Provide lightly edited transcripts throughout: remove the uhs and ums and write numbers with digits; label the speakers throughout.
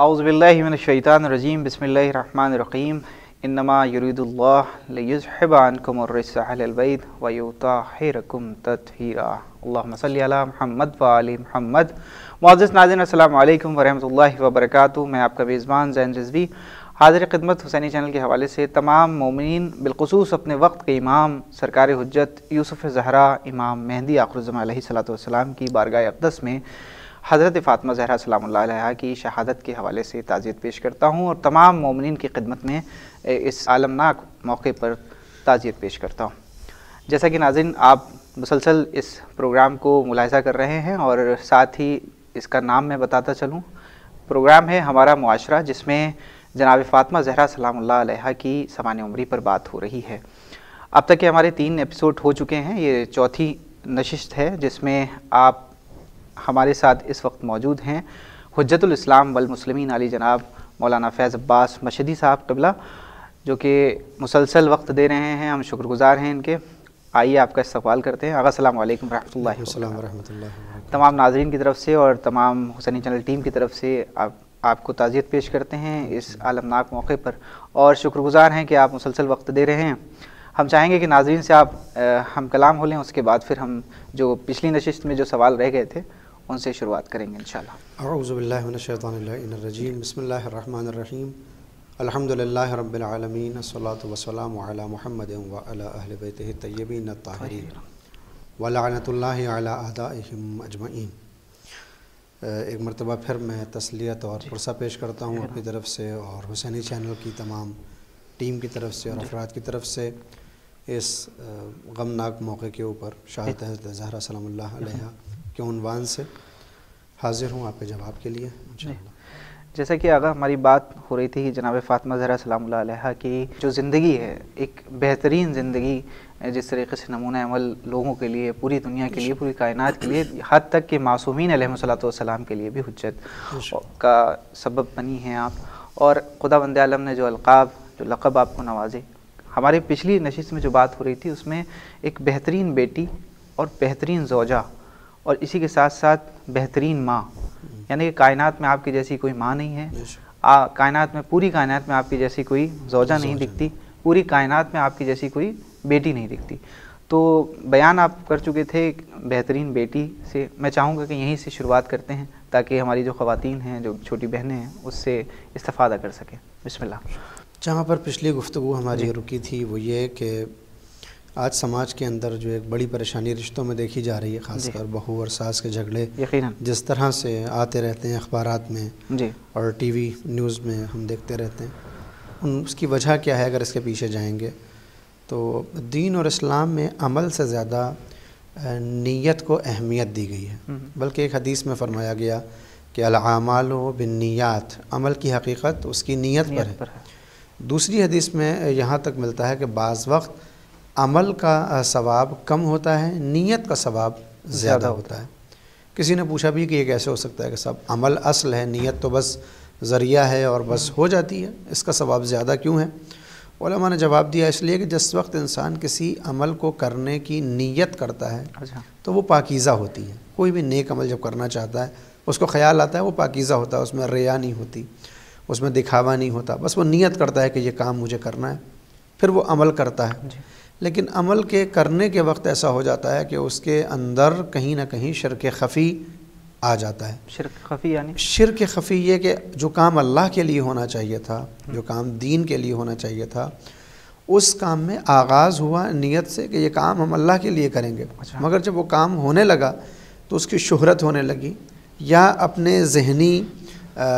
Speaker 1: اعوذ باللہ من الشیطان الرجیم بسم اللہ الرحمن الرحیم انما یرید اللہ لیذھب عنکم الرجس اہل البیت ویطہرکم تطہیرا اللہم صلی علی محمد وآل محمد۔ معزز ناظرین السلام علیکم ورحمۃ اللہ وبرکاتہ۔ میں آپ کا میزبان زین رضوی حاضر خدمت حسینی چینل کے حوالے سے تمام مومنین بالخصوص اپنے وقت کے امام سرکار حجت یوسف زہرا امام مہدی آخر الزمان علیہ الصلوۃ والسلام کی بارگاہ اقدس میں حضرت فاطمہ زہرا سلام اللہ علیہا کی شہادت کے حوالے سے تعزیت پیش کرتا ہوں اور تمام مومنین کی خدمت میں اس عالمناک موقع پر تعزیت پیش کرتا ہوں۔ جیسا کہ ناظرین آپ مسلسل اس پروگرام کو ملاحظہ کر رہے ہیں اور ساتھ ہی اس کا نام میں بتاتا چلوں، پروگرام ہے ہمارا معاشرہ، جس میں جناب فاطمہ زہرا سلام اللہ علیہا کی سوانح عمری پر بات ہو رہی ہے۔ اب تک کے ہمارے 3 ایپیسوڈ ہو چکے ہیں، یہ چوتھی نشست ہے جس میں آپ ہمارے ساتھ اس وقت موجود ہیں حجت الاسلام والمسلمین علی جناب مولانا فیض عباس مشہدی صاحب قبلہ، جو کہ مسلسل وقت دے رہے ہیں، ہم شکر گزار ہیں ان کے۔ آئیے آپ کا استقبال کرتے ہیں۔ آغا السلام علیکم ورحمۃ اللہ وبرکاتہ۔ تمام ناظرین کی طرف سے اور تمام حسینی چینل ٹیم کی طرف سے آپ کو تعزیت پیش کرتے ہیں اس عالمناک موقع پر، اور شکر گزار ہیں کہ آپ مسلسل وقت دے رہے ہیں۔ ہم چاہیں گے کہ ناظرین سے آپ ہم کلام ہو لیں، اس کے بعد پھر ہم جو پچھلی نشست میں جو سوال رہ گئے تھے ان سے شروعات کریں گے انشاءاللہ۔
Speaker 2: اعوذ باللہ من الشیطان الرجیم، بسم اللہ الرحمن الرحیم، الحمدللہ رب العالمین، الصلاۃ والسلام علی محمد وعلی اہل بیتہ الطیبین الطاہرین ولعنۃ اللہ علی اعدائہم اجمعین۔ ایک مرتبہ پھر میں تسلیت اور پرسہ پیش کرتا ہوں اپنی طرف سے اور حسینی چینل کی تمام ٹیم کی طرف سے اور افراد کی طرف سے اس غمناک موقع کے اوپر شہادت حضرت زہرا سلام اللہ علیہا کے عنوان سے حاضر ہوں آپ کے جواب کے لیے انشاءاللہ۔
Speaker 1: جیسا کہ آگا ہماری بات ہو رہی تھی جناب فاطمہ زہرا سلام اللہ علیہا کی جو زندگی ہے، ایک بہترین زندگی، جس طریقے سے نمونہ عمل لوگوں کے لیے، پوری دنیا کے لیے، پوری کائنات کے لیے، حد تک کہ معصومین علیہم الصلوۃ والسلام کے لیے بھی حجت کا سبب بنی ہیں آپ، اور خدا بند عالم نے جو القاب، جو لقب آپ کو نوازے۔ ہماری پچھلی نشست میں جو بات ہو رہی تھی اس میں ایک بہترین بیٹی اور بہترین زوجہ اور اسی کے ساتھ ساتھ بہترین ماں، یعنی کہ کائنات میں آپ کی جیسی کوئی ماں نہیں ہے، کائنات میں، پوری کائنات میں آپ کی جیسی کوئی زوجہ نہیں دکھتی، پوری کائنات میں آپ کی جیسی کوئی بیٹی نہیں دکھتی۔ تو بیان آپ کر چکے تھے بہترین بیٹی سے، میں چاہوں گا کہ یہیں سے شروعات کرتے ہیں تاکہ ہماری جو خواتین ہیں، جو چھوٹی بہنیں ہیں، اس سے استفادہ کر سکیں۔ بسم اللہ۔
Speaker 2: جہاں پر پچھلی گفتگو ہماری رکی تھی وہ یہ کہ آج سماج کے اندر جو ایک بڑی پریشانی رشتوں میں دیکھی جا رہی ہے، خاص کر بہو اور ساس کے جھگڑے
Speaker 1: یقیناً
Speaker 2: جس طرح سے آتے رہتے ہیں اخبارات میں اور ٹی وی نیوز میں ہم دیکھتے رہتے ہیں، اس کی وجہ کیا ہے؟ اگر اس کے پیچھے جائیں گے تو دین اور اسلام میں عمل سے زیادہ نیت کو اہمیت دی گئی ہے، بلکہ ایک حدیث میں فرمایا گیا کہ الاعمال بالنیات، عمل کی حقیقت اس کی نیت پر ہے۔ دوسری حدیث میں یہاں تک ملتا ہے کہ بعض وقت عمل کا ثواب کم ہوتا ہے، نیت کا ثواب زیادہ ہوتا ہے۔ کسی نے پوچھا بھی کہ یہ کیسے ہو سکتا ہے کہ صاحب عمل اصل ہے، نیت تو بس ذریعہ ہے اور بس ہو جاتی ہے، اس کا ثواب زیادہ کیوں ہے؟ علماء نے جواب دیا اس لیے کہ جس وقت انسان کسی عمل کو کرنے کی نیت کرتا ہے تو وہ پاکیزہ ہوتی ہے۔ کوئی بھی نیک عمل جب کرنا چاہتا ہے اس کو خیال آتا ہے وہ پاکیزہ ہوتا ہے، اس میں ریا نہیں ہوتی، اس میں دکھاوا نہیں ہوتا، بس وہ نیت کرتا ہے کہ یہ کام مجھے کرنا ہے، پھر وہ عمل کرتا ہے۔ لیکن عمل کے کرنے کے وقت ایسا ہو جاتا ہے کہ اس کے اندر کہیں نہ کہیں شرک خفی آ جاتا ہے۔
Speaker 1: شرک خفی یعنی
Speaker 2: شرک خفی یہ کہ جو کام اللہ کے لیے ہونا چاہیے تھا، جو کام دین کے لیے ہونا چاہیے تھا، اس کام میں آغاز ہوا نیت سے کہ یہ کام ہم اللہ کے لیے کریں گے، مگر جب وہ کام ہونے لگا تو اس کی شہرت ہونے لگی، یا اپنے ذہنی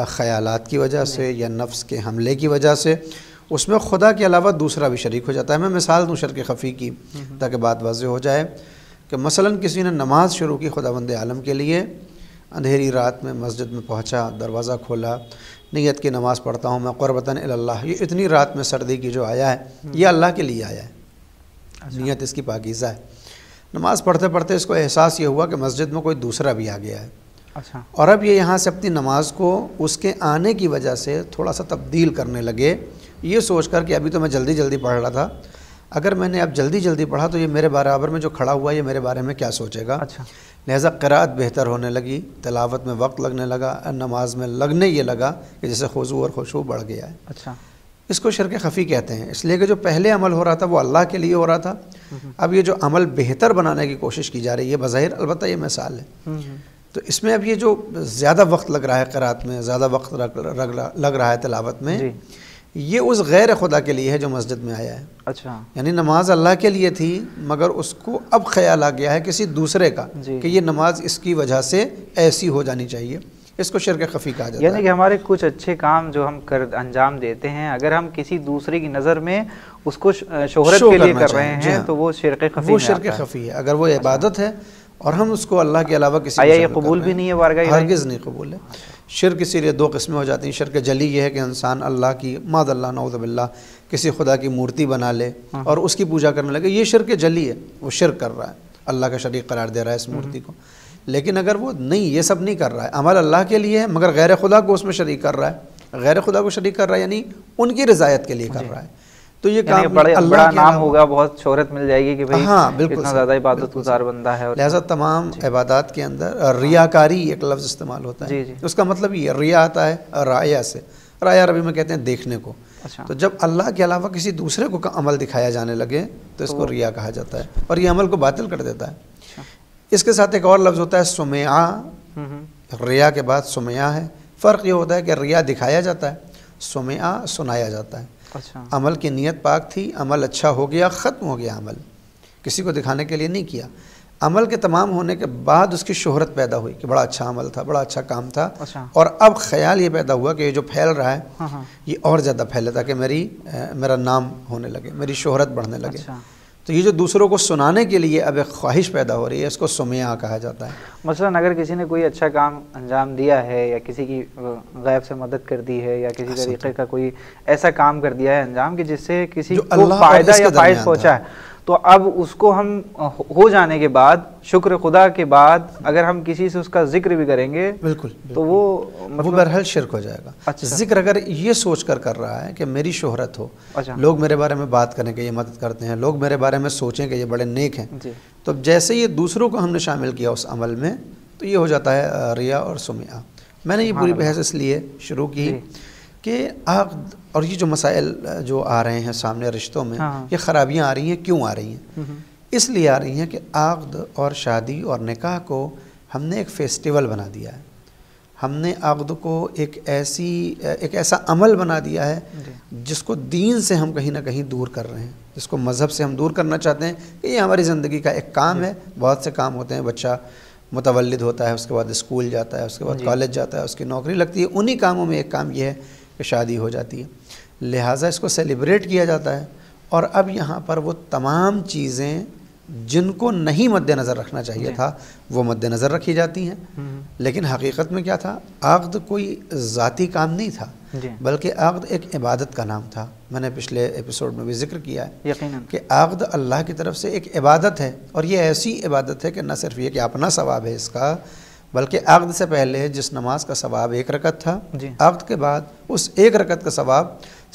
Speaker 2: خیالات کی وجہ سے یا نفس کے حملے کی وجہ سے اس میں خدا کے علاوہ دوسرا بھی شریک ہو جاتا ہے۔ میں مثال دوں شرک خفی کی تاکہ بات واضح ہو جائے کہ مثلاً کسی نے نماز شروع کی خداوند عالم کے لیے، اندھیری رات میں مسجد میں پہنچا، دروازہ کھولا، نیت کی نماز پڑھتا ہوں میں قربتاً الی اللہ، یہ اتنی رات میں سردی کی جو آیا ہے یہ اللہ کے لیے آیا ہے، نیت اس کی پاکیزہ ہے۔ نماز پڑھتے پڑھتے اس کو احساس یہ ہوا کہ مسجد میں کوئی دوسرا بھی آ گیا ہے، اور اب یہ یہاں سے اپنی نماز کو اس کے آنے کی وجہ سے تھوڑا سا تبدیل کرنے لگے، یہ سوچ کر کہ ابھی تو میں جلدی جلدی پڑھ رہا تھا، اگر میں نے اب جلدی جلدی پڑھا تو یہ میرے برابر میں جو کھڑا ہوا یہ میرے بارے میں کیا سوچے گا.
Speaker 1: اچھا.
Speaker 2: لہٰذا قرأت بہتر ہونے لگی, تلاوت میں وقت لگنے لگا, نماز میں لگنے یہ لگا کہ جیسے خضوع اور خشوع بڑھ گیا ہے.
Speaker 1: اچھا.
Speaker 2: اس کو شرک خفی کہتے ہیں, اس لیے کہ جو پہلے عمل ہو رہا تھا وہ اللہ کے لیے ہو رہا تھا. اب یہ جو عمل بہتر بنانے کی کوشش کی جا رہی ہے بظاہر, البتہ یہ مثال ہے, تو اس میں اب یہ جو زیادہ وقت لگ رہا ہے قرأت میں, زیادہ وقت لگ رہا ہے تلاوت میں, یہ اس غیر خدا کے لیے ہے جو مسجد میں آیا ہے.
Speaker 1: اچھا.
Speaker 2: یعنی نماز اللہ کے لیے تھی مگر اس کو اب خیال آ گیا ہے کسی دوسرے کا کہ یہ نماز اس کی وجہ سے ایسی ہو جانی چاہیے. اس کو شرک خفی کہا جاتا ہے.
Speaker 1: یعنی کہ ہمارے کچھ اچھے کام جو ہم انجام دیتے ہیں, اگر ہم کسی دوسرے کی نظر میں اس کو شہرت کے لیے کر رہے ہیں تو وہ شرک خفی,
Speaker 2: وہ شرک خفی ہے. اگر وہ عبادت ہے اور ہم اس کو اللہ کے علاوہ کسی
Speaker 1: یہ قبول بھی نہیں ہے بارگاہ الہی؟
Speaker 2: ہرگز نہیں قبول ہے. شرک اسی لیے دو قسمیں ہو جاتی ہیں. شرک جلی یہ ہے کہ انسان اللہ کی معاذ اللہ نعوذ باللہ کسی خدا کی مورتی بنا لے اور اس کی پوجا کرنے لگے, یہ شرک جلی ہے, وہ شرک کر رہا ہے, اللہ کا شریک قرار دے رہا ہے اس مورتی کو. لیکن اگر وہ نہیں, یہ سب نہیں کر رہا ہے, عمل اللہ کے لیے ہے مگر غیر خدا کو اس میں شریک کر رہا ہے, غیر خدا کو شریک کر رہا ہے یعنی ان کی رضایت کے لیے کر رہا ہے, تو یہ کام
Speaker 1: بڑا نام ہوگا, بہت شہرت مل جائے گی کہ بھئی
Speaker 2: بالکل
Speaker 1: اتنا زیادہ عبادت گزار بندہ ہے.
Speaker 2: لہٰذا تمام عبادات کے اندر ریاکاری ایک لفظ استعمال ہوتا ہے. اس کا مطلب یہ ریا آتا ہے رایا سے, رایا عربی میں کہتے ہیں دیکھنے کو. تو جب اللہ کے علاوہ کسی دوسرے کو عمل دکھایا جانے لگے تو اس کو ریا کہا جاتا ہے اور یہ عمل کو باطل کر دیتا ہے. اس کے ساتھ ایک اور لفظ ہوتا ہے سمعہ, ریا کے بعد سمعہ ہے. فرق یہ ہوتا ہے کہ ریا دکھایا جاتا ہے, سمعہ سنایا جاتا ہے. عمل کی نیت پاک تھی, عمل اچھا ہو گیا, ختم ہو گیا عمل, کسی کو دکھانے کے لیے نہیں کیا. عمل کے تمام ہونے کے بعد اس کی شہرت پیدا ہوئی کہ بڑا اچھا عمل تھا, بڑا اچھا کام تھا, اور اب خیال یہ پیدا ہوا کہ یہ جو پھیل رہا ہے یہ اور زیادہ پھیلے تاکہ میرا نام ہونے لگے, میری شہرت بڑھنے لگے. تو یہ جو دوسروں کو سنانے کے لیے اب ایک خواہش پیدا ہو رہی ہے, اس کو سمعہ کہا جاتا ہے.
Speaker 1: مثلا اگر کسی نے کوئی اچھا کام انجام دیا ہے یا کسی کی غیب سے مدد کر دی ہے یا کسی طریقے کا کوئی ایسا کام کر دیا ہے انجام کہ جس سے کسی کو فائدہ یا فائز پہنچا ہے, تو اب اس کو ہم ہو جانے کے بعد, شکر خدا کے بعد, اگر ہم کسی سے اس کا ذکر بھی کریں گے
Speaker 2: بالکل
Speaker 1: تو وہ
Speaker 2: بہرحال شرک ہو جائے گا. ذکر اگر یہ سوچ کر رہا ہے کہ میری شہرت ہو, لوگ میرے بارے میں بات کریں کہ یہ مدد کرتے ہیں, لوگ میرے بارے میں سوچیں کہ یہ بڑے نیک ہیں, تو جیسے یہ دوسروں کو ہم نے شامل کیا اس عمل میں تو یہ ہو جاتا ہے ریا اور سمعہ. میں نے یہ پوری بحث اس لیے شروع کی کہ عقد اور یہ جو مسائل جو آ رہے ہیں سامنے رشتوں میں, یہ خرابیاں آ رہی ہیں. کیوں آ رہی ہیں؟ اس لیے آ رہی ہیں کہ عقد اور شادی اور نکاح کو ہم نے ایک فیسٹیول بنا دیا ہے. ہم نے عقد کو ایک ایسا عمل بنا دیا ہے جس کو دین سے ہم کہیں نہ کہیں دور کر رہے ہیں, جس کو مذہب سے ہم دور کرنا چاہتے ہیں کہ یہ ہماری زندگی کا ایک کام ہے. بہت سے کام ہوتے ہیں, بچہ متولد ہوتا ہے, اس کے بعد اسکول جاتا ہے, اس کے بعد کالج جاتا ہے, اس کی نوکری لگتی ہے, انہی کاموں میں ایک کام یہ ہے کہ شادی ہو جاتی ہے. لہٰذا اس کو سیلیبریٹ کیا جاتا ہے, اور اب یہاں پر وہ تمام چیزیں جن کو نہیں مد نظر رکھنا چاہیے تھا وہ مد نظر رکھی جاتی ہیں. لیکن حقیقت میں کیا تھا؟ عقد کوئی ذاتی کام نہیں تھا, بلکہ عقد ایک عبادت کا نام تھا. میں نے پچھلے ایپیسوڈ میں بھی ذکر کیا ہے کہ عقد اللہ کی طرف سے ایک عبادت ہے, اور یہ ایسی عبادت ہے کہ نہ صرف یہ کہ اپنا ثواب ہے اس کا, بلکہ عقد سے پہلے جس نماز کا ثواب 1 رکعت تھا, عقد کے بعد اس 1 رکعت کا ثواب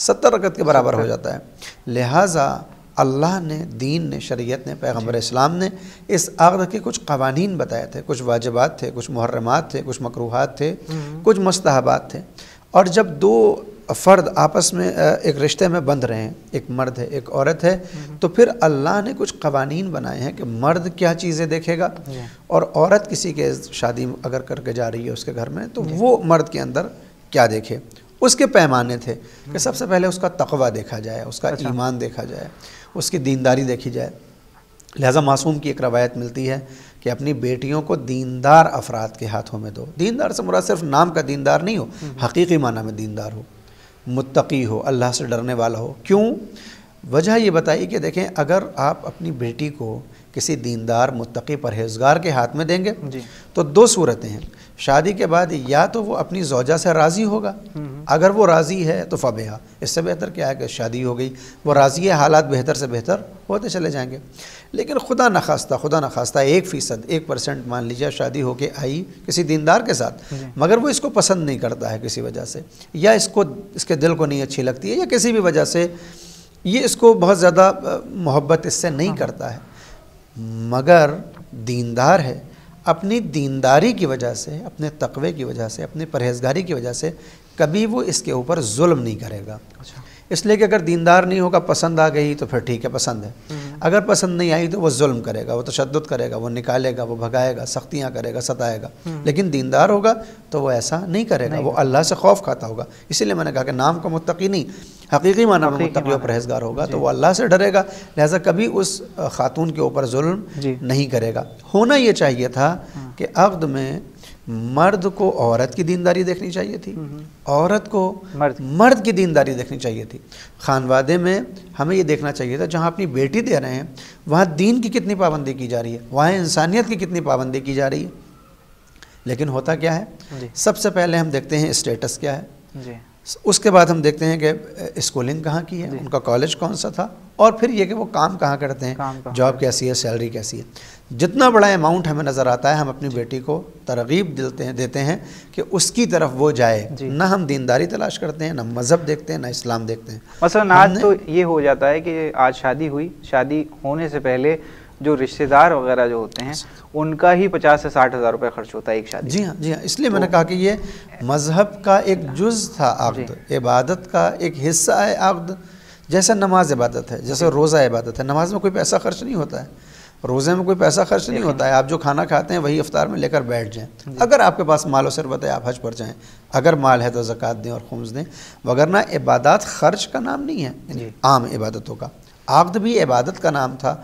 Speaker 2: 70 رکعت کے برابر ہو جاتا ہے. لہٰذا اللہ نے, دین نے, شریعت نے, پیغمبر اسلام نے اس عقد کے کچھ قوانین بتائے تھے, کچھ واجبات تھے, کچھ محرمات تھے, کچھ مکروہات تھے, کچھ مستحبات تھے. اور جب دو فرد آپس میں ایک رشتے میں بندھ رہے ہیں, ایک مرد ہے ایک عورت ہے, تو پھر اللہ نے کچھ قوانین بنائے ہیں کہ مرد کیا چیزیں دیکھے گا, اور عورت کسی کے شادی اگر کر کے جا رہی ہے اس کے گھر میں تو وہ مرد کے اندر کیا دیکھے. اس کے پیمانے تھے کہ سب سے پہلے اس کا تقوی دیکھا جائے, اس کا ایمان دیکھا جائے, اس کی دینداری دیکھی جائے. لہٰذا معصوم کی ایک روایت ملتی ہے کہ اپنی بیٹیوں کو دیندار افراد کے ہاتھوں میں دو. دیندار سے مراد صرف نام کا دیندار نہیں ہو, حقیقی معنی میں دیندار ہو, متقی ہو, اللہ سے ڈرنے والا ہو. کیوں؟ وجہ یہ بتائی کہ دیکھیں, اگر آپ اپنی بیٹی کو کسی دیندار, متقی, پرہیزگار کے ہاتھ میں دیں گے تو 2 صورتیں ہیں. شادی کے بعد یا تو وہ اپنی زوجہ سے راضی ہوگا, اگر وہ راضی ہے تو فبہا, اس سے بہتر کیا ہے کہ شادی ہو گئی, وہ راضی ہے, حالات بہتر سے بہتر ہوتے چلے جائیں گے. لیکن خدا نخواستہ 1% 1% مان لیجیے شادی ہو کے آئی کسی دیندار کے ساتھ, مگر وہ اس کو پسند نہیں کرتا ہے کسی وجہ سے, یا اس کے دل کو نہیں اچھی لگتی ہے, یا کسی بھی وجہ سے یہ اس کو بہت زیادہ محبت اس سے نہیں کرتا ہے، مگر دیندار ہے، اپنی دینداری کی وجہ سے، اپنے تقوی کی وجہ سے، اپنی پرہیزگاری کی وجہ سے کبھی وہ اس کے اوپر ظلم نہیں کرے گا۔ اس لیے کہ اگر دیندار نہیں ہوگا، پسند آ گئی تو پھر ٹھیک ہے، پسند ہے، اگر پسند نہیں آئی تو وہ ظلم کرے گا، وہ تشدد کرے گا، وہ نکالے گا، وہ بھگائے گا، سختیاں کرے گا، ستائے گا۔ لیکن دیندار ہوگا تو وہ ایسا نہیں کرے گا، وہ اللہ سے خوف کھاتا ہوگا۔ اسی لیے میں نے کہا کہ نام کا متقی نہیں، حقیقی معنی میں متقی و پرہیزگار ہوگا تو وہ اللہ سے ڈرے گا، لہٰذا کبھی اس خاتون کے اوپر ظلم نہیں کرے گا۔ ہونا یہ چاہیے تھا کہ عقد میں مرد کو عورت کی دینداری دیکھنی چاہیے تھی، عورت کو مرد کی دینداری دیکھنی چاہیے تھی۔ خانوادے میں ہمیں یہ دیکھنا چاہیے تھا جہاں اپنی بیٹی دے رہے ہیں وہاں دین کی کتنی پابندی کی جا رہی ہے، وہاں انسانیت کی کتنی پابندی کی جا رہی ہے۔ لیکن ہوتا کیا ہے، سب سے پہلے ہم دیکھتے ہیں اسٹیٹس کیا ہے، اس کے بعد ہم دیکھتے ہیں کہ اسکولنگ کہاں کی ہے، ان کا کالج کون سا تھا، اور پھر یہ کہ وہ کام کہاں کرتے ہیں، جاب کیسی ہے، سیلری کیسی ہے۔ جتنا بڑا اماؤنٹ ہمیں نظر آتا ہے ہم اپنی بیٹی کو ترغیب دیتے ہیں کہ اس کی طرف وہ جائے، نہ ہم دینداری تلاش کرتے ہیں، نہ مذہب دیکھتے ہیں، نہ اسلام دیکھتے ہیں۔
Speaker 1: مثلا آج تو یہ ہو جاتا ہے کہ آج شادی ہوئی، شادی ہونے سے پہلے جو رشتہ دار وغیرہ جو ہوتے ہیں ان کا ہی 50 سے 60 ہزار روپے خرچ ہوتا ہے ایک شادی۔
Speaker 2: جی ہاں، جی ہاں، اس لیے میں نے کہا کہ یہ مذہب کا ایک جز تھا عقد، عبادت کا ایک حصہ ہے عقد۔ جیسا نماز عبادت ہے، جیسے روزہ عبادت ہے، نماز میں کوئی پیسہ خرچ نہیں ہوتا ہے، روزے میں کوئی پیسہ خرچ نہیں ہوتا ہے، آپ جو کھانا کھاتے ہیں وہی افطار میں لے کر بیٹھ جائیں۔ اگر آپ کے پاس مال و ثروت ہے آپ حج پر جائیں، اگر مال ہے تو زکوٰۃ دیں اور خمس دیں، وگرنہ عبادات خرچ کا نام نہیں ہے، عام عبادتوں کا۔ عقد بھی عبادت کا نام تھا،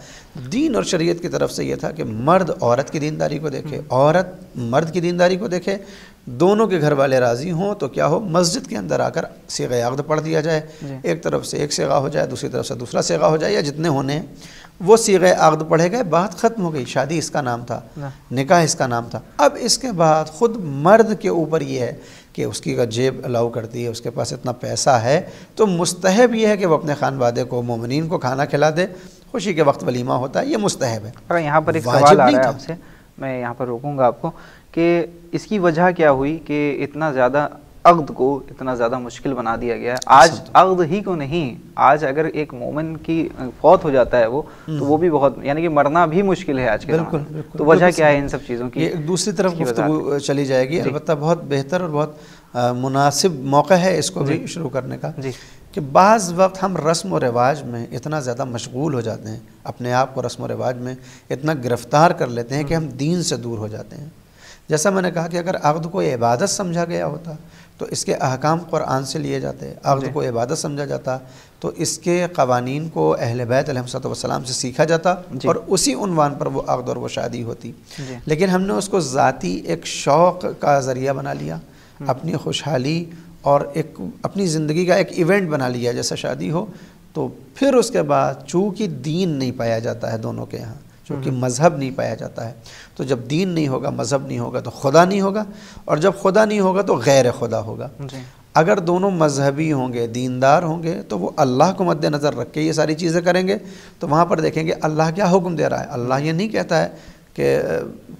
Speaker 2: دین اور شریعت کی طرف سے یہ تھا کہ مرد عورت کی دینداری کو دیکھے، عورت مرد کی دینداری کو دیکھے، دونوں کے گھر والے راضی ہوں تو کیا ہو، مسجد کے اندر آ کر صیغہ عقد پڑھ دیا جائے، ایک طرف سے ایک صیغہ ہو جائے، دوسری طرف سے دوسرا صیغہ ہو جائے، یا جتنے ہونے ہیں وہ صیغہ عقد پڑھے گئے، بات ختم ہو گئی۔ شادی اس کا نام تھا، نکاح اس کا نام تھا۔ اب اس کے بعد خود مرد کے اوپر یہ ہے کہ اس کی جیب الاؤ کرتی ہے، اس کے پاس اتنا پیسہ ہے تو مستحب یہ ہے کہ وہ اپنے خانوادے کو، مومنین کو کھانا کھلا دے، خوشی کے وقت ولیمہ ہوتا ہے، یہ مستحب ہے۔
Speaker 1: یہاں پر ایک سوال آ رہا ہے آپ سے، میں یہاں پر روکوں گا آپ کو، کہ اس کی وجہ کیا ہوئی کہ اتنا زیادہ عقد کو اتنا زیادہ مشکل بنا دیا گیا ہے؟ آج عقد ہی کو نہیں، آج اگر ایک مومن کی فوت ہو جاتا ہے وہ تو وہ بھی بہت، یعنی کہ مرنا بھی مشکل ہے آج کے زمانے میں۔ تو وجہ کیا ہے ان سب چیزوں کی؟
Speaker 2: یہ دوسری طرف گفتگو چلی جائے گی، البتہ بہت بہتر اور بہت مناسب موقع ہے اس کو بھی شروع کرنے کا، کہ بعض وقت ہم رسم و رواج میں اتنا زیادہ مشغول ہو جاتے ہیں، اپنے آپ کو رسم و رواج میں اتنا گرفتار کر لیتے ہیں کہ ہم دین سے دور ہو جاتے ہیں۔ جیسا میں نے کہا کہ اگر عقد کو عبادت سمجھا گیا ہوتا تو اس کے احکام قرآن سے لیے جاتے، عقد کو عبادت سمجھا جاتا تو اس کے قوانین کو اہل بیت علیہ السلام سے سیکھا جاتا اور اسی عنوان پر وہ عقد اور وہ شادی ہوتی۔ لیکن ہم نے اس کو ذاتی ایک شوق کا ذریعہ بنا لیا، اپنی خوشحالی اور ایک اپنی زندگی کا ایک ایونٹ بنا لیا جیسا شادی ہو، تو پھر اس کے بعد چونکہ دین نہیں پایا جاتا ہے دونوں کے یہاں، چونکہ مذہب نہیں پایا جاتا ہے، تو جب دین نہیں ہوگا، مذہب نہیں ہوگا تو خدا نہیں ہوگا، اور جب خدا نہیں ہوگا تو غیر خدا ہوگا۔ اگر دونوں مذہبی ہوں گے، دیندار ہوں گے، تو وہ اللہ کو مد نظر رکھ کے یہ ساری چیزیں کریں گے، تو وہاں پر دیکھیں گے اللہ کیا حکم دے رہا ہے۔ اللہ یہ نہیں کہتا ہے کہ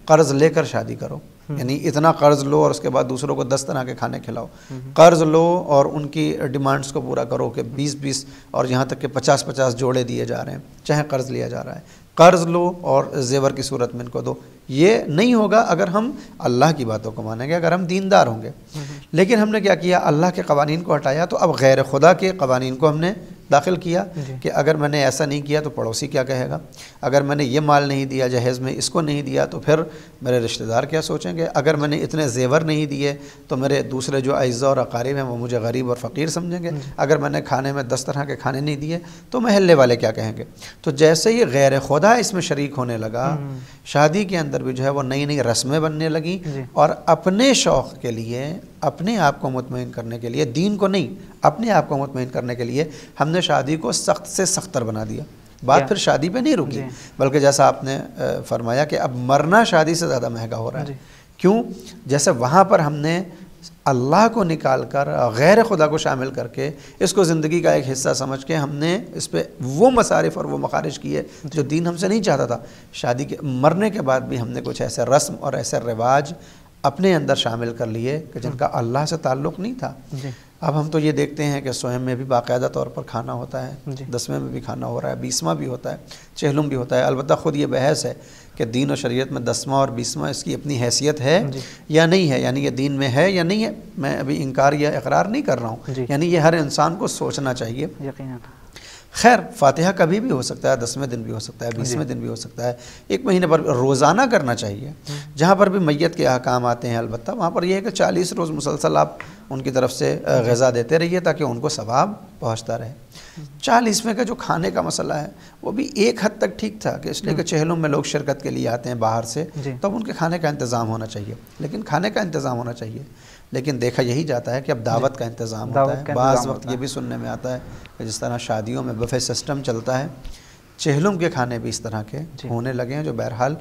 Speaker 2: قرض لے کر شادی کرو، یعنی اتنا قرض لو اور اس کے بعد دوسروں کو 10 طرح کے کھانے کھلاؤ، قرض لو اور ان کی ڈیمانڈز کو پورا کرو کہ 20 اور یہاں تک کہ 50 جوڑے دیے جا رہے ہیں، چاہے قرض لیا جا رہا ہے، قرض لو اور زیور کی صورت میں ان کو دو۔ یہ نہیں ہوگا اگر ہم اللہ کی باتوں کو مانیں گے، اگر ہم دیندار ہوں گے۔ لیکن ہم نے کیا کیا، اللہ کے قوانین کو ہٹایا، تو اب غیر خدا کے قوانین کو ہم نے داخل کیا کہ اگر میں نے ایسا نہیں کیا تو پڑوسی کیا کہے گا، اگر میں نے یہ مال نہیں دیا جہیز میں، اس کو نہیں دیا تو پھر میرے رشتہ دار کیا سوچیں گے، اگر میں نے اتنے زیور نہیں دیے تو میرے دوسرے جو اعزاء اور اقارب ہیں وہ مجھے غریب اور فقیر سمجھیں گے، اگر میں نے کھانے میں 10 طرح کے کھانے نہیں دیے تو محلے والے کیا کہیں گے۔ تو جیسے ہی غیر خدا اس میں شریک ہونے لگا، شادی کے اندر بھی جو ہے وہ نئی نئی رسمیں بننے لگیں، اور اپنے شوق کے لیے، اپنے آپ کو مطمئن کرنے کے لیے، دین کو نہیں، اپنے آپ کو مطمئن کرنے کے لیے ہم نے شادی کو سخت سے سختر بنا دیا۔ بات پھر شادی پہ نہیں رکی، بلکہ جیسا آپ نے فرمایا کہ اب مرنا شادی سے زیادہ مہنگا ہو رہا ہے۔ کیوں؟ جیسے وہاں پر ہم نے اللہ کو نکال کر، غیر خدا کو شامل کر کے، اس کو زندگی کا ایک حصہ سمجھ کے ہم نے اس پہ وہ مصارف اور وہ مخارج کیے جو دین ہم سے نہیں چاہتا تھا۔ شادی کے مرنے کے بعد بھی ہم نے کچھ ایسے رسم اور ایسے رواج اپنے اندر شامل کر لیے کہ جن کا اللہ سے تعلق نہیں تھا۔ اب ہم تو یہ دیکھتے ہیں کہ سوئم میں بھی باقاعدہ طور پر کھانا ہوتا ہے، 10ویں میں بھی کھانا ہو رہا ہے، 20واں بھی ہوتا ہے، 40واں بھی ہوتا ہے۔ البتہ خود یہ بحث ہے کہ دین و شریعت میں 10واں اور 20واں اس کی اپنی حیثیت ہے یا نہیں ہے، یعنی یہ دین میں ہے یا نہیں ہے۔ میں ابھی انکار یا اقرار نہیں کر رہا ہوں، یعنی یہ ہر انسان کو سوچنا چاہیے۔ خیر فاتحہ کبھی بھی ہو سکتا ہے، 10ویں دن بھی ہو سکتا ہے، 20ویں دن بھی ہو سکتا ہے، 1 مہینے پر روزانہ کرنا چاہیے۔ جہاں پر بھی میت کے احکام آتے ہیں البتہ وہاں پر یہ ہے کہ 40 روز مسلسل آپ ان کی طرف سے غذا دیتے رہیے تاکہ ان کو ثواب پہنچتا رہے۔ 40ویں کا جو کھانے کا مسئلہ ہے وہ بھی ایک حد تک ٹھیک تھا کہ اس لیے کہ چہلوں میں لوگ شرکت کے لیے آتے ہیں باہر سے، تب ان کے کھانے کا انتظام ہونا چاہیے، لیکن کھانے کا انتظام ہونا چاہیے۔ لیکن دیکھا یہی جاتا ہے کہ اب دعوت کا انتظام ہوتا ہے۔ بعض وقت یہ بھی سننے میں آتا ہے کہ جس طرح شادیوں میں بفے سسٹم چلتا ہے، چہلم کے کھانے بھی اس طرح کے ہونے لگے ہیں، جو بہرحال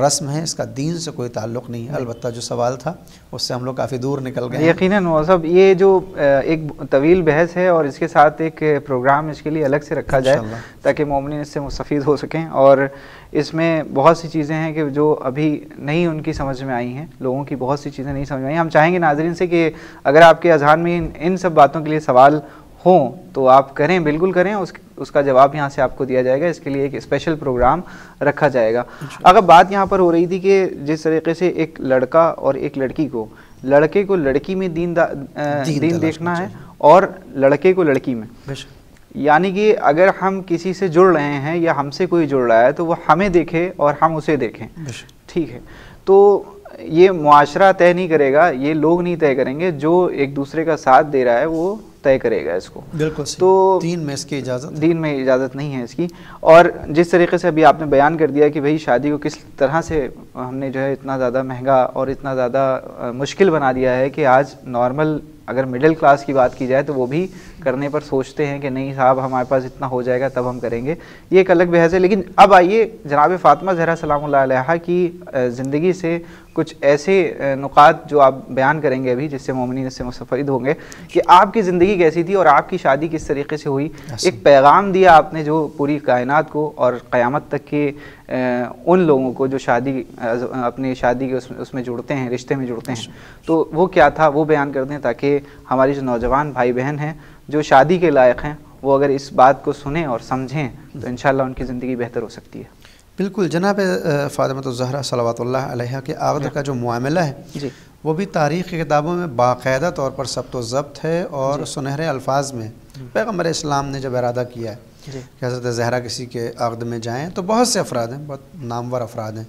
Speaker 2: رسم ہے، اس کا دین سے کوئی تعلق نہیں ہے۔ البتہ جو سوال تھا اس سے ہم لوگ کافی دور نکل گئے ہیں۔
Speaker 1: یقیناً صاحب یہ جو ایک طویل بحث ہے اور اس کے ساتھ ایک پروگرام اس کے لیے الگ سے رکھا جائے تاکہ مومنین اس سے مستفید ہو سکیں، اور اس میں بہت سی چیزیں ہیں کہ جو ابھی نہیں ان کی سمجھ میں آئی ہیں، لوگوں کی بہت سی چیزیں نہیں سمجھ میں آئی۔ ہم چاہیں گے ناظرین سے کہ اگر آپ کے اذہان میں ان سب باتوں کے لیے سوال ہوں تو آپ کریں، بالکل کریں، اس کا جواب یہاں سے آپ کو دیا جائے گا۔ اس کے لیے ایک اسپیشل پروگرام رکھا جائے گا۔ اگر بات یہاں پر ہو رہی تھی کہ جس طریقے سے ایک لڑکا اور ایک لڑکی کو، لڑکے کو لڑکی میں دین دیکھنا ہے اور لڑکے کو لڑکی میں، یعنی کہ اگر ہم کسی سے جڑ رہے ہیں یا ہم سے کوئی جڑ رہا ہے تو وہ ہمیں دیکھے اور ہم اسے دیکھیں، ٹھیک ہے؟ تو یہ معاشرہ طے نہیں کرے گا، یہ لوگ نہیں طے کریں گے، جو ایک دوسرے کا ساتھ دے رہا ہے وہ طے کرے گا اس کو۔
Speaker 2: بالکل
Speaker 1: تو
Speaker 2: دین میں اس کی اجازت،
Speaker 1: دین میں اجازت نہیں ہے اس کی۔ اور جس طریقے سے ابھی آپ نے بیان کر دیا کہ بھئی شادی کو کس طرح سے ہم نے جو ہے اتنا زیادہ مہنگا اور اتنا زیادہ مشکل بنا دیا ہے کہ آج نارمل اگر مڈل کلاس کی بات کی جائے تو وہ بھی کرنے پر سوچتے ہیں کہ نہیں صاحب ہمارے پاس اتنا ہو جائے گا تب ہم کریں گے، یہ ایک الگ بحث ہے۔ لیکن اب آئیے جناب فاطمہ زہرا سلام اللہ علیہا کی زندگی سے کچھ ایسے نقاط جو آپ بیان کریں گے ابھی، جس سے مومنین اس سے مستفید ہوں گے کہ آپ کی زندگی کیسی تھی اور آپ کی شادی کس طریقے سے ہوئی۔ ایک پیغام دیا آپ نے جو پوری کائنات کو اور قیامت تک کے ان لوگوں کو جو شادی اپنی شادی کے اس میں جڑتے ہیں، رشتے میں جڑتے ہیں، تو وہ کیا تھا وہ بیان کر دیں تاکہ ہماری جو نوجوان بھائی بہن ہیں جو شادی کے لائق ہیں وہ اگر اس بات کو سنیں اور سمجھیں تو انشاءاللہ ان کی زندگی بہتر ہو سکتی ہے۔
Speaker 2: بالکل جناب فاطمہ الزہرا صلوات اللہ علیہا کے عقد کا جو معاملہ ہے وہ بھی تاریخ کی کتابوں میں باقاعدہ طور پر ثبت و ضبط ہے، اور سنہرے الفاظ میں پیغمبر اسلام نے جب ارادہ کیا ہے کہ حضرت زہرا کسی کے عقد میں جائیں تو بہت سے افراد ہیں، بہت نامور افراد ہیں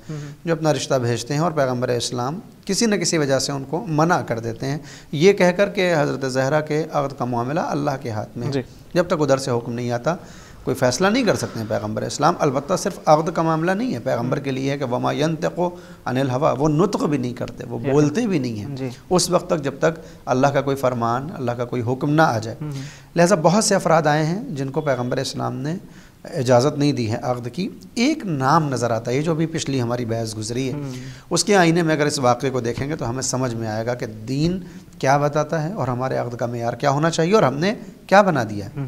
Speaker 2: جو اپنا رشتہ بھیجتے ہیں، اور پیغمبر اسلام کسی نہ کسی وجہ سے ان کو منع کر دیتے ہیں، یہ کہہ کر کہ حضرت زہرا کے عقد کا معاملہ اللہ کے ہاتھ میں ہے، جب تک ادھر سے حکم نہیں آتا کوئی فیصلہ نہیں کر سکتے ہیں پیغمبر اسلام۔ البتہ صرف عقد کا معاملہ نہیں ہے، پیغمبر کے لیے ہے کہ وما ينطق عن الهوى، وہ نطق بھی نہیں کرتے، وہ بولتے بھی نہیں ہیں اس وقت تک جب تک اللہ کا کوئی فرمان، اللہ کا کوئی حکم نہ آ جائے۔ لہٰذا بہت سے افراد آئے ہیں جن کو پیغمبر اسلام نے اجازت نہیں دی ہے عقد کی۔ ایک نام نظر آتا ہے، یہ جو بھی پچھلی ہماری بحث گزری ہے اس کے آئینے میں اگر اس واقعے کو دیکھیں گے تو ہمیں سمجھ میں آئے گا کہ دین کیا بتاتا ہے اور ہمارے عقد کا معیار کیا ہونا چاہیے اور ہم نے کیا بنا دیا ہے۔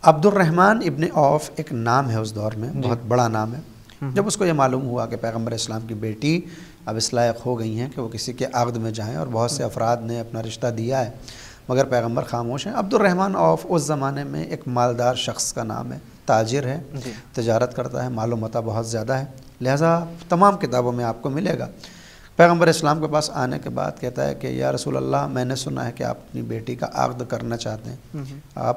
Speaker 2: عبد الرحمن ابن عوف ایک نام ہے اس دور میں، بہت بڑا نام ہے۔ جب اس کو یہ معلوم ہوا کہ پیغمبر اسلام کی بیٹی اب اس لائق ہو گئی ہیں کہ وہ کسی کے عقد میں جائیں، اور بہت سے افراد نے اپنا رشتہ دیا ہے مگر پیغمبر خاموش ہیں۔ عبد الرحمن عوف اس زمانے میں ایک مالدار شخص کا نام ہے، تاجر ہے، تجارت کرتا ہے، مال و متاع بہت زیادہ ہے، لہٰذا تمام کتابوں میں آپ کو ملے گا۔ پیغمبر اسلام کے پاس آنے کے بعد کہتا ہے کہ یا رسول اللہ، میں نے سنا ہے کہ آپ اپنی بیٹی کا عقد کرنا چاہتے ہیں،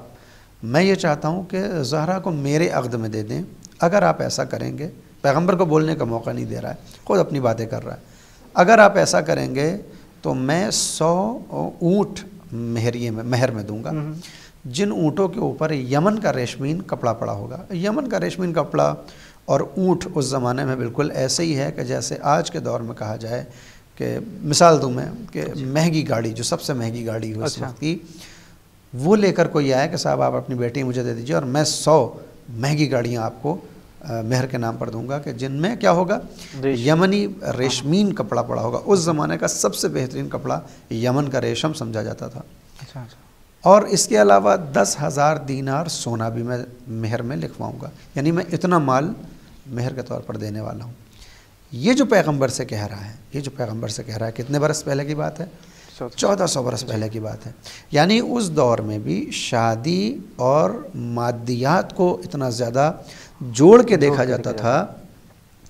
Speaker 2: میں یہ چاہتا ہوں کہ زہرا کو میرے عقد میں دے دیں، اگر آپ ایسا کریں گے، پیغمبر کو بولنے کا موقع نہیں دے رہا ہے، خود اپنی باتیں کر رہا ہے، اگر آپ ایسا کریں گے تو میں 100 اونٹ مہر میں دوں گا، جن اونٹوں کے اوپر یمن کا ریشمین کپڑا پڑا ہوگا۔ یمن کا ریشمین کپڑا اور اونٹ اس زمانے میں بالکل ایسے ہی ہے کہ جیسے آج کے دور میں کہا جائے کہ مثال دوں میں کہ مہنگی گاڑی، جو سب سے مہنگی گاڑی ہوئی اس وقت کی، وہ لے کر کوئی آئے کہ صاحب آپ اپنی بیٹی مجھے دے دیجیے اور میں 100 مہنگی گاڑیاں آپ کو مہر کے نام پر دوں گا، کہ جن میں کیا ہوگا، یمنی ریشمین کپڑا پڑا ہوگا۔ اس زمانے کا سب سے بہترین کپڑا یمن کا ریشم سمجھا جاتا تھا۔ اور اس کے علاوہ 10,000 دینار سونا بھی میں مہر میں لکھواؤں گا، یعنی میں اتنا مال مہر کے طور پر دینے والا ہوں۔ یہ جو پیغمبر سے کہہ رہا ہے، یہ جو پیغمبر سے کہہ رہا ہے کتنے برس پہلے کی بات ہے؟ 1400 برس پہلے کی بات ہے. یعنی اس دور میں بھی شادی اور مادیات کو اتنا زیادہ جوڑ کے دیکھا جاتا تھا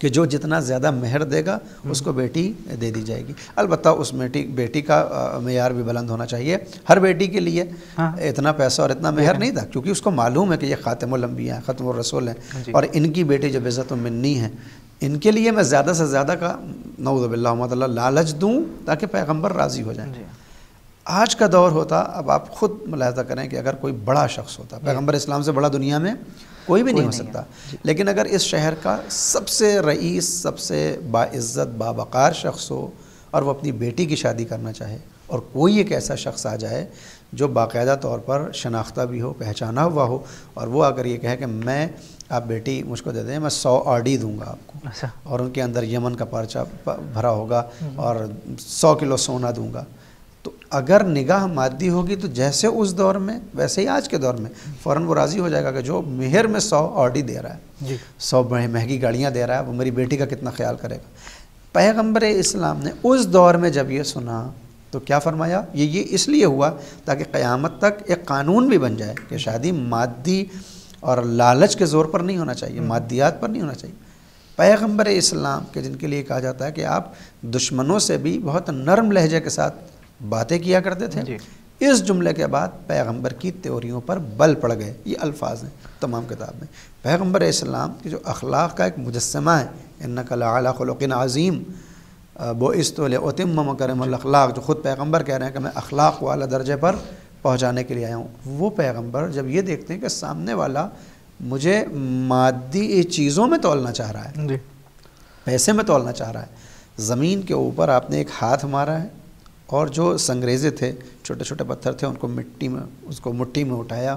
Speaker 2: کہ جو جتنا زیادہ مہر دے گا اس کو بیٹی دے دی جائے گی. البتہ اس بیٹی کا معیار بھی بلند ہونا چاہیے. ہر بیٹی کے لیے اتنا پیسہ اور اتنا مہر نہیں تھا، کیونکہ اس کو معلوم ہے کہ یہ خاتم الانبیاء ہیں، ختم الرسول ہیں، اور ان کی بیٹی جو عزت منی ہیں، ان کے لیے میں زیادہ سے زیادہ کا نعوذ باللہ لالچ دوں تاکہ پیغمبر راضی ہو جائیں. آج کا دور ہوتا، اب آپ خود ملاحظہ کریں کہ اگر کوئی بڑا شخص ہوتا، پیغمبر اسلام سے بڑا دنیا میں کوئی بھی نہیں ہو سکتا، لیکن اگر اس شہر کا سب سے رئیس، سب سے باعزت باوقار شخص ہو اور وہ اپنی بیٹی کی شادی کرنا چاہے، اور کوئی ایک ایسا شخص آ جائے جو باقاعدہ طور پر شناختہ بھی ہو، پہچانا ہوا ہو، اور وہ اگر یہ کہے کہ میں آپ بیٹی مجھ کو دے دیں، میں 100 آرڈی دوں گا آپ کو، اور ان کے اندر یمن کا پرچہ بھرا ہوگا اور 100 کلو سونا دوں گا، تو اگر نگاہ مادی ہوگی تو جیسے اس دور میں ویسے ہی آج کے دور میں فوراً وہ راضی ہو جائے گا کہ جو مہر میں 100 آرڈی دے رہا ہے، 100 مہنگی گاڑیاں دے رہا ہے، وہ میری بیٹی کا کتنا خیال کرے گا. پیغمبر اسلام نے اس دور میں جب یہ سنا تو کیا فرمایا؟ یہ اس لیے ہوا تاکہ قیامت تک ایک قانون بھی بن جائے کہ شادی مادی اور لالچ کے زور پر نہیں ہونا چاہیے، مادیات پر نہیں ہونا چاہیے. پیغمبر اسلام کے جن کے لیے کہا جاتا ہے کہ آپ دشمنوں سے بھی بہت نرم لہجے کے ساتھ باتیں کیا کرتے تھے، اس جملے کے بعد پیغمبر کی تیوریوں پر بل پڑ گئے. یہ الفاظ ہیں تمام کتاب میں. پیغمبر اسلام کی جو اخلاق کا ایک مجسمہ ہے، انک لعلی خلق عظیم بعثت لاتم مکارم الاخلاق، جو خود پیغمبر کہہ رہے ہیں کہ میں اخلاق والا درجے پر پہنچانے کے لیے آیا ہوں. وہ پیغمبر جب یہ دیکھتے ہیں کہ سامنے والا مجھے مادی چیزوں میں تولنا چاہ رہا ہے، پیسے میں تولنا چاہ رہا ہے، زمین کے اوپر آپ نے ایک ہاتھ مارا ہے اور جو سنگریزے تھے، چھوٹے چھوٹے پتھر تھے، ان کو مٹھی میں اٹھایا،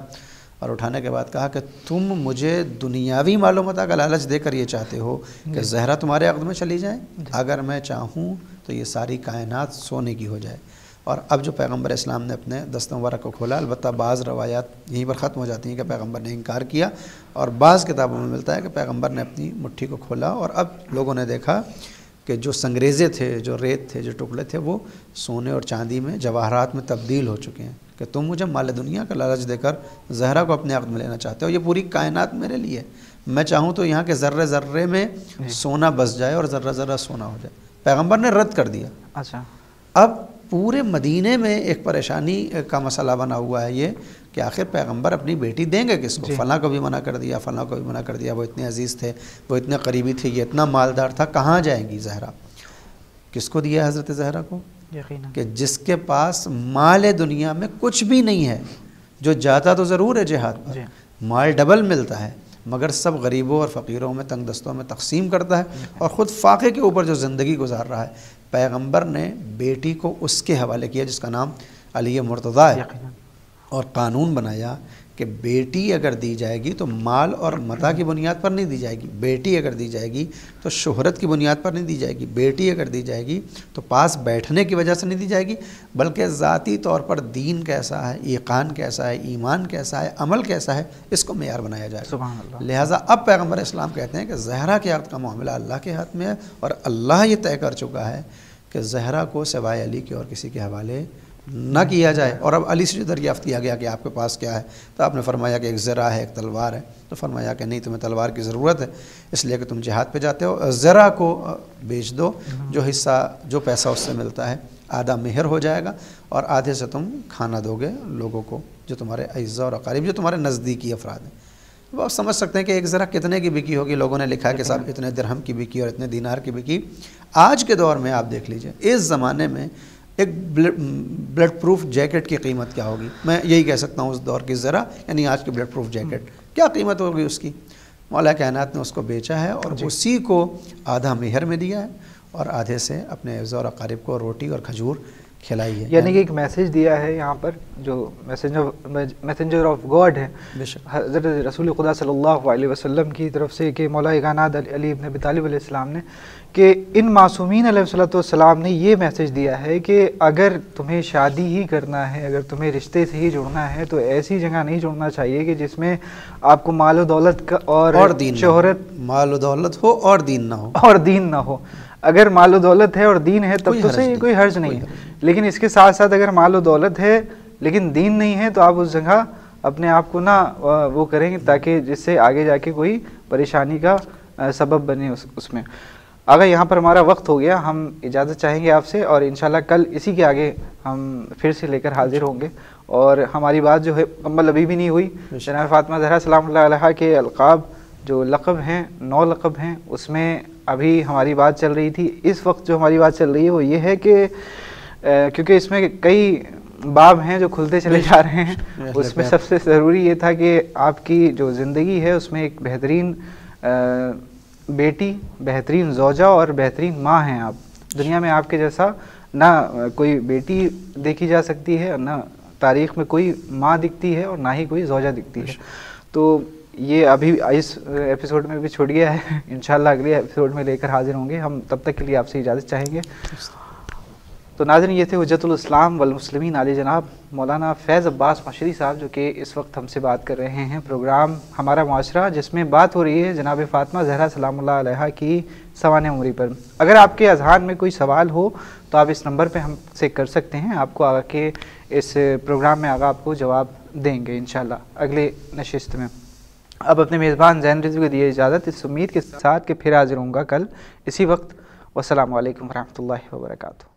Speaker 2: اور اٹھانے کے بعد کہا کہ تم مجھے دنیاوی معلومات کا لالچ دے کر یہ چاہتے ہو کہ زہرہ تمہارے عقد میں چلی جائے، اگر میں چاہوں تو یہ ساری کائنات سونے کی ہو جائے. اور اب جو پیغمبر اسلام نے اپنے دست مبارک کو کھولا، البتہ بعض روایات یہیں پر ختم ہو جاتی ہیں کہ پیغمبر نے انکار کیا، اور بعض کتابوں میں ملتا ہے کہ پیغمبر نے اپنی مٹھی کو کھولا اور اب لوگوں نے دیکھا کہ جو سنگریزے تھے، جو ریت تھے، جو ٹکڑے تھے، وہ سونے اور چاندی میں، جواہرات میں تبدیل ہو چکے ہیں. کہ تم مجھے مال دنیا کا لالچ دے کر زہرہ کو اپنے عقد میں لینا چاہتے ہو، یہ پوری کائنات میرے لیے، میں چاہوں تو یہاں کے ذرے ذرے میں سونا بس جائے اور ذرہ ذرہ سونا ہو جائے. پیغمبر نے رد کر دیا. اچھا، اب پورے مدینے میں ایک پریشانی کا مسئلہ بنا ہوا ہے یہ کہ آخر پیغمبر اپنی بیٹی دیں گے کس کو؟ فلاں کو بھی منع کر دیا، فلاں کو بھی منع کر دیا، وہ اتنے عزیز تھے، وہ اتنے قریبی تھے، یہ اتنا مالدار تھا، کہاں جائیں گی زہرا؟ کس کو دیا حضرت زہرا کو؟ کہ جس کے پاس مال دنیا میں کچھ بھی نہیں ہے، جو جاتا تو ضرور ہے جہاد پر، مال ڈبل ملتا ہے، مگر سب غریبوں اور فقیروں میں، تنگ دستوں میں تقسیم کرتا ہے، اور خود فاقے کے اوپر جو زندگی گزار رہا ہے. پیغمبر نے بیٹی کو اس کے حوالے کیا جس کا نام علی مرتضیٰ ہے، اور قانون بنایا کہ بیٹی اگر دی جائے گی تو مال اور متاع کی بنیاد پر نہیں دی جائے گی، بیٹی اگر دی جائے گی تو شہرت کی بنیاد پر نہیں دی جائے گی، بیٹی اگر دی جائے گی تو پاس بیٹھنے کی وجہ سے نہیں دی جائے گی، بلکہ ذاتی طور پر دین کیسا ہے، ایقان کیسا ہے، ایمان کیسا ہے، عمل کیسا ہے، اس کو معیار بنایا جائے گا. لہٰذا اب پیغمبر اسلام کہتے ہیں کہ زہرا کے عقد کا معاملہ اللہ کے ہاتھ میں ہے، اور اللہ یہ طے کر چکا ہے کہ زہرا کو سوائے علی کے اور کسی کے حوالے نہ کیا جائے. اور اب علی سے جو دریافت کیا گیا کہ آپ کے پاس کیا ہے، تو آپ نے فرمایا کہ ایک زرہ ہے، ایک تلوار ہے. تو فرمایا کہ نہیں، تمہیں تلوار کی ضرورت ہے اس لیے کہ تم جہاد پہ جاتے ہو، زرہ کو بیچ دو، جو حصہ، جو پیسہ اس سے ملتا ہے آدھا مہر ہو جائے گا، اور آدھے سے تم کھانا دو گے لوگوں کو جو تمہارے اعزاء اور اقارب، جو تمہارے نزدیکی افراد ہیں. وہ آپ سمجھ سکتے ہیں کہ ایک زرہ کتنے کی بکی ہوگی. لوگوں نے لکھا کہ صاحب اتنے درہم کی بکی اور اتنے دینار کی بکی. آج کے دور میں آپ دیکھ لیجئے، اس زمانے میں ایک بلڈ پروف جیکٹ کی قیمت کیا ہوگی؟ میں یہی کہہ سکتا ہوں اس دور کی زرہ، یعنی آج کی بلڈ پروف جیکٹ کیا قیمت ہوگی اس کی؟ مولا کائنات نے اس کو بیچا ہے اور اسی کو آدھا مہر میں دیا ہے، اور آدھے سے اپنے اعزاء اور اقارب کو روٹی اور کھجور کھلائی ہے.
Speaker 1: یعنی کہ ایک میسیج دیا ہے یہاں پر، جو میسنجر آف گاڈ ہے حضرت رسول خدا صلی اللہ علیہ وسلم کی طرف سے، کہ مولا کائنات علی ابن ابی طالب علیہ السلام نے، کہ ان معصومین علیہ السلام نے یہ میسیج دیا ہے کہ اگر تمہیں شادی ہی کرنا ہے، اگر تمہیں رشتے سے ہی جڑنا ہے، تو ایسی جگہ نہیں جڑنا چاہیے کہ جس میں آپ کو مال و دولت کا اور
Speaker 2: دین،
Speaker 1: شہرت،
Speaker 2: مال و دولت ہو اور دین نہ ہو،
Speaker 1: اور دین نہ ہو. اگر مال و دولت ہے اور دین ہے تب تو صحیح، کوئی حرج نہیں ہے، لیکن اس کے ساتھ ساتھ اگر مال و دولت ہے لیکن دین نہیں ہے تو آپ اس جگہ اپنے آپ کو نہ وہ کریں گے تاکہ جس سے آگے جا کے کوئی پریشانی کا سبب بنے اس میں۔ آگا یہاں پر ہمارا وقت ہو گیا، ہم اجازت چاہیں گے آپ سے، اور انشاءاللہ کل اسی کے آگے ہم پھر سے لے کر حاضر ہوں گے۔ اور ہماری بات جو ہے مکمل ابھی بھی نہیں ہوئی، جناب فاطمہ زہرا سلام اللہ علیہا کے القاب جو لقب ہیں 9 لقب ہیں، اس میں ابھی ہماری بات چل رہی تھی۔ اس وقت جو ہماری بات چل رہی ہے وہ یہ ہے کہ کیونکہ اس میں کئی باب ہیں جو کھلتے چلے جا رہے ہیں، اس میں سب سے ضروری یہ تھا کہ آپ کی جو زندگی ہے اس میں ایک بہترین بیٹی، بہترین زوجہ اور بہترین ماں ہیں آپ۔ دنیا میں آپ کے جیسا نہ کوئی بیٹی دیکھی جا سکتی ہے، نہ تاریخ میں کوئی ماں دکھتی ہے، اور نہ ہی کوئی زوجہ دکھتی ہے۔ تو یہ ابھی اس ایپیسوڈ میں بھی چھوٹ گیا ہے، انشاءاللہ اگلے ایپیسوڈ میں لے کر حاضر ہوں گے ہم، تب تک کے لیے آپ سے اجازت چاہیں گے۔ تو ناظرین یہ تھے حجت الاسلام والمسلمین عالی جناب مولانا فیض عباس مشری صاحب، جو کہ اس وقت ہم سے بات کر رہے ہیں پروگرام ہمارا معاشرہ، جس میں بات ہو رہی ہے جناب فاطمہ زہرا سلام اللہ علیہا کی سوانح عمری پر۔ اگر آپ کے اذہان میں کوئی سوال ہو تو آپ اس نمبر پہ ہم سے کر سکتے ہیں، آپ کو آگا کے اس پروگرام میں آگا آپ کو جواب دیں گے انشاءاللہ اگلے نشست میں۔ اب اپنے میزبان زین رضوی کو دیے اجازت، اس امید کے ساتھ کہ پھر حاضر ہوں گا کل اسی وقت۔ والسلام علیکم ورحمۃ اللہ وبرکاتہ۔